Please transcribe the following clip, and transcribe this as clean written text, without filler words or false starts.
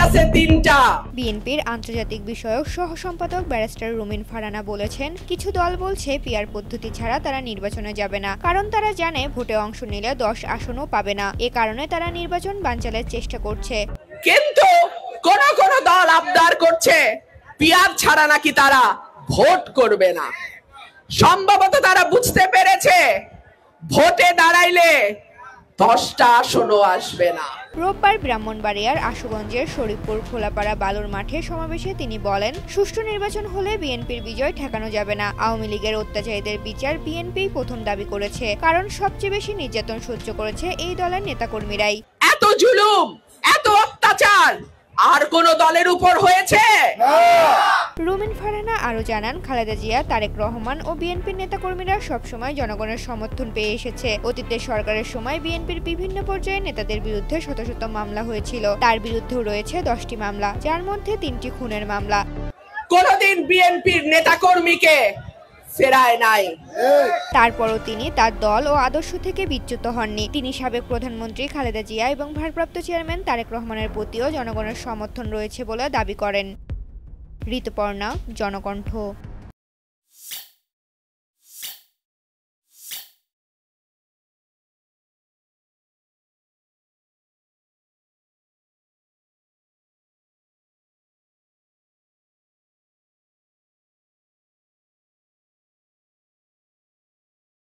আছে 3টা। বিএনপির আন্তর্জাতিক বিষয়ক সহ সম্পাদক ব্যারিস্টার রুমিন ফারহানা বলেছেন, কিছু দল বলছে পিআর পদ্ধতি ছাড়া তারা নির্বাচনে যাবে না, কারণ তারা জানে ভোটে অংশ নিলে 10 আসনও পাবে না। এ কারণে তারা নির্বাচন বানচালের চেষ্টা করছে। কিন্তু কোন কোন দল আবদার করছে পিআর ছাড়া নাকি তারা ভোট করবে না। সম্ভবত তারা বুঝতে পেরেছে ভোটে দাঁড়াইলে 10টা আসনও আসবে না। রোববার ব্রাহ্মণবাড়িয়ার আশুগঞ্জের শরীফপুর খোলাপাড়া বালুর মাঠে সমাবেশে তিনি বলেন, সুষ্ঠু নির্বাচন হলে বিএনপির বিজয় ঠেকানো যাবে না। আওয়ামী লীগের অত্যাচারীদের বিচার বিএনপি প্রথম দাবি করেছে, কারণ সবচেয়ে বেশি নির্যাতন সহ্য করেছে এই দলের নেতাকর্মীরাই। এত জুলুম, এত অত্যাচার আর কোন দলের উপর হয়েছে? রুমিন ফারহানা আরো জানান, খালেদা জিয়া, তারেক রহমান ও বিএনপির নেতাকর্মীরা সবসময় জনগণের সমর্থন পেয়ে এসেছে। অতীতের সরকারের সময় বিএনপির বিভিন্ন পর্যায়ে নেতাদের বিরুদ্ধে শত শত মামলা হয়েছিল। তার বিরুদ্ধেও রয়েছে 10টি মামলা, যার মধ্যে 3টি খুনের মামলা। কোনদিন বিএনপির নেতাকর্মীকে ফেরায় নাই। তারপরও তিনি তার দল ও আদর্শ থেকে বিচ্যুত হননি। তিনি সাবেক প্রধানমন্ত্রী খালেদা জিয়া এবং ভারপ্রাপ্ত চেয়ারম্যান তারেক রহমানের প্রতিও জনগণের সমর্থন রয়েছে বলে দাবি করেন। ঋতুপর্ণা, জনকণ্ঠ।